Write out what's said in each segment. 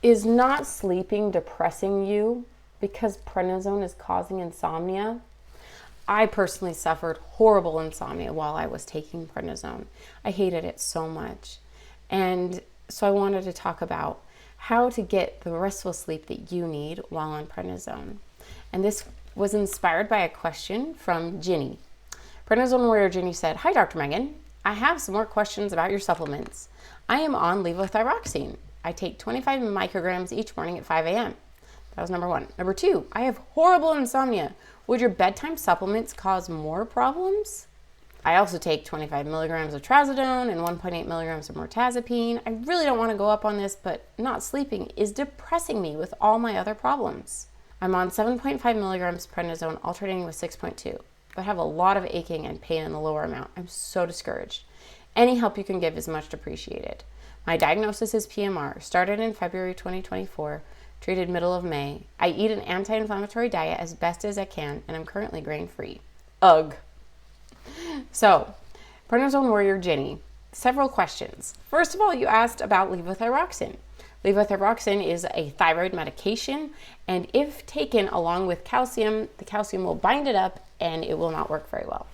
Is not sleeping depressing you because prednisone is causing insomnia? I personally suffered horrible insomnia while I was taking prednisone. I hated it so much. And so I wanted to talk about how to get the restful sleep that you need while on prednisone. And this was inspired by a question from Jinny. Prednisone Warrior Ginny said, "Hi, Dr. Megan. I have some more questions about your supplements. I am on levothyroxine. I take 25 micrograms each morning at 5 a.m. That was number one. Number two, I have horrible insomnia. Would your bedtime supplements cause more problems? I also take 25 milligrams of trazodone and 1.8 milligrams of mirtazapine. I really don't want to go up on this, but not sleeping is depressing me with all my other problems. I'm on 7.5 milligrams prednisone alternating with 6.2, but have a lot of aching and pain in the lower amount. I'm so discouraged. Any help you can give is much appreciated. My diagnosis is PMR, started in February 2024, treated middle of May. I eat an anti-inflammatory diet as best as I can, and I'm currently grain-free." Ugh. So, Prednisone Warrior Ginny, several questions. First of all, you asked about levothyroxine. Levothyroxine is a thyroid medication, and if taken along with calcium, the calcium will bind it up and it will not work very well.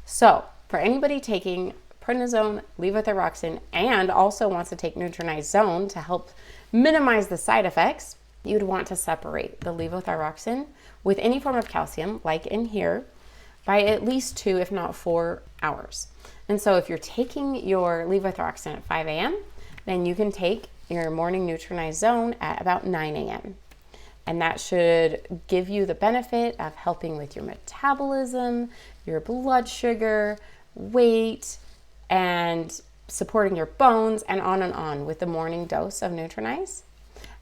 So, for anybody taking prednisone, levothyroxine, and also wants to take nutronizone to help minimize the side effects, you'd want to separate the levothyroxine with any form of calcium, like in here, by at least 2, if not 4 hours. And so if you're taking your levothyroxine at 5 a.m., then you can take your morning nutronizone at about 9 a.m. And that should give you the benefit of helping with your metabolism, your blood sugar, weight, and supporting your bones, and on with the morning dose of Nutrinize.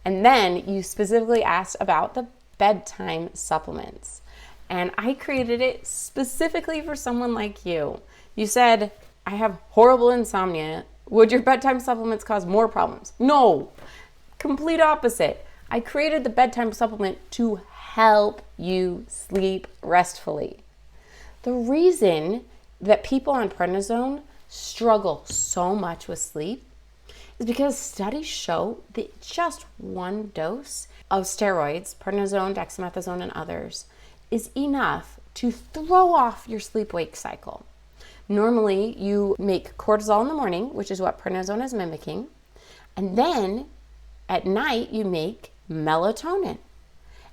And then you specifically asked about the bedtime supplements. And I created it specifically for someone like you. You said, "I have horrible insomnia. Would your bedtime supplements cause more problems?" No, complete opposite. I created the bedtime supplement to help you sleep restfully. The reason that people on prednisone struggle so much with sleep is because studies show that just one dose of steroids, prednisone, dexamethasone, and others, is enough to throw off your sleep-wake cycle. Normally, you make cortisol in the morning, which is what prednisone is mimicking, and then at night, you make melatonin.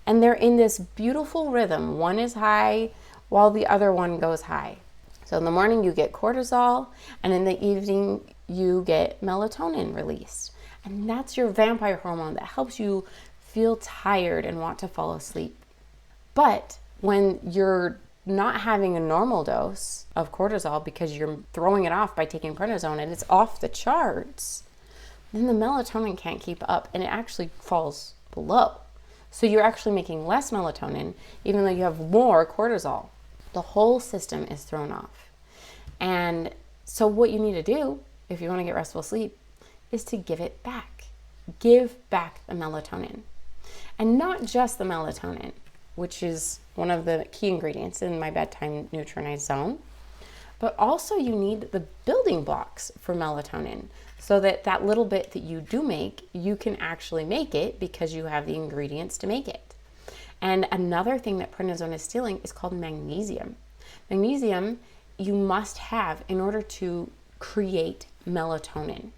And they're in this beautiful rhythm. One is high while the other one goes high. So in the morning, you get cortisol, and in the evening, you get melatonin released. And that's your vampire hormone that helps you feel tired and want to fall asleep. But when you're not having a normal dose of cortisol because you're throwing it off by taking prednisone and it's off the charts, then the melatonin can't keep up and it actually falls below. So you're actually making less melatonin even though you have more cortisol. The whole system is thrown off. And so what you need to do if you want to get restful sleep is to give it back. Give back the melatonin. And not just the melatonin, which is one of the key ingredients in my bedtime nutronizone, but also you need the building blocks for melatonin so that that little bit that you do make, you can actually make it because you have the ingredients to make it. And another thing that prednisone is stealing is called magnesium. Magnesium you must have in order to create melatonin.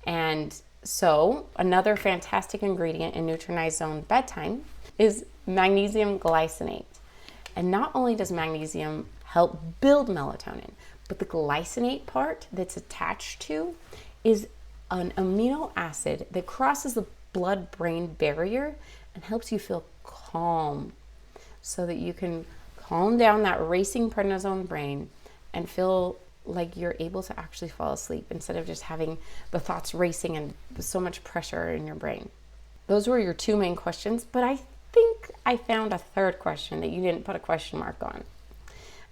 And so another fantastic ingredient in nutronizone bedtime is magnesium glycinate. And not only does magnesium help build melatonin, but the glycinate part that's attached to is an amino acid that crosses the blood-brain barrier and helps you feel calm so that you can calm down that racing prednisone brain and feel like you're able to actually fall asleep instead of just having the thoughts racing and so much pressure in your brain. Those were your two main questions, but I think I found a third question that you didn't put a question mark on.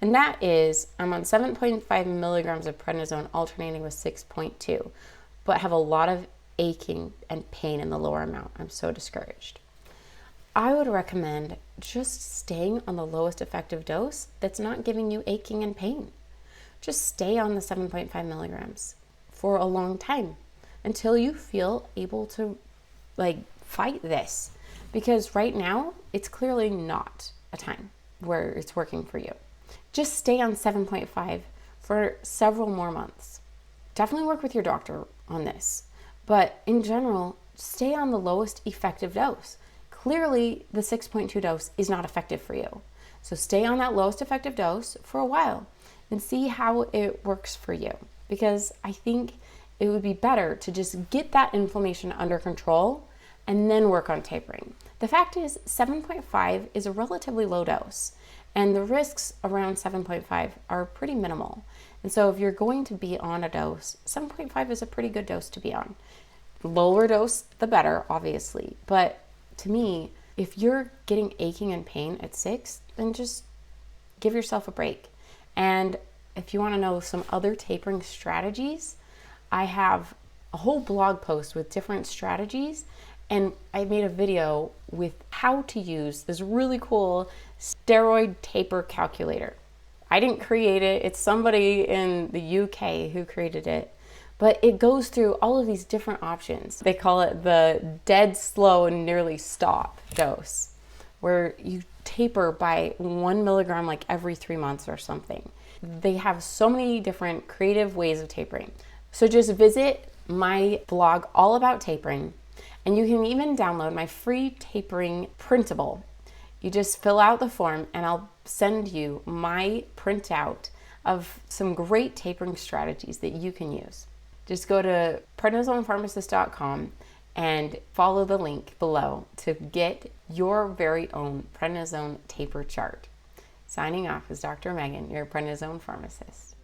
And that is, I'm on 7.5 milligrams of prednisone alternating with 6.2, but have a lot of aching and pain in the lower amount. I'm so discouraged. I would recommend just staying on the lowest effective dose that's not giving you aching and pain. Just stay on the 7.5 milligrams for a long time until you feel able to fight this, because right now it's clearly not a time where it's working for you. Just stay on 7.5 for several more months. Definitely work with your doctor on this, but in general, stay on the lowest effective dose. Clearly, the 6.2 dose is not effective for you. So stay on that lowest effective dose for a while and see how it works for you, because I think it would be better to just get that inflammation under control and then work on tapering. The fact is, 7.5 is a relatively low dose, and the risks around 7.5 are pretty minimal. And so if you're going to be on a dose, 7.5 is a pretty good dose to be on. Lower dose, the better, obviously. But to me, if you're getting aching and pain at 6, then just give yourself a break. And if you want to know some other tapering strategies, I have a whole blog post with different strategies, and I made a video with how to use this really cool steroid taper calculator. I didn't create it. It's somebody in the UK who created it. But it goes through all of these different options. They call it the dead slow and nearly stop dose, where you taper by 1 milligram like every 3 months or something. They have so many different creative ways of tapering. So just visit my blog all about tapering, and you can even download my free tapering printable. You just fill out the form and I'll send you my printout of some great tapering strategies that you can use. Just go to prednisonepharmacist.com and follow the link below to get your very own prednisone taper chart. Signing off is Dr. Megan, your prednisone pharmacist.